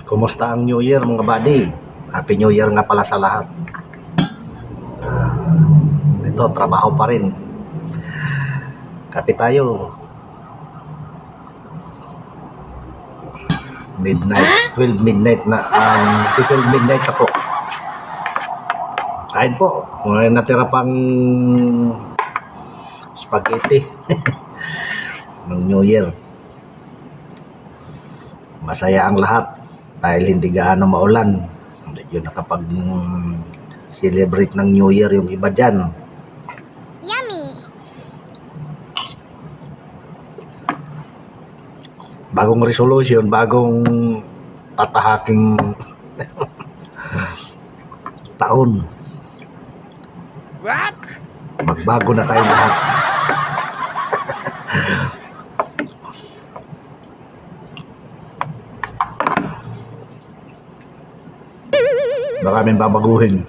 Kumusta ang New Year mga buddy? Happy New Year nga pala sa lahat. Ito, trabaho pa rin. Kape tayo. Midnight, 12 midnight na, 12 midnight na po. Kain po. May natira pang spaghetti ng New Year. Masaya ang lahat dahil hindi gaano maulan. Medyo nakapag-celebrate ng New Year yung iba dyan. Yummy! Bagong resolution, bagong tatahaking taon. What? Magbago na tayo lahat. Maraming babaguhin.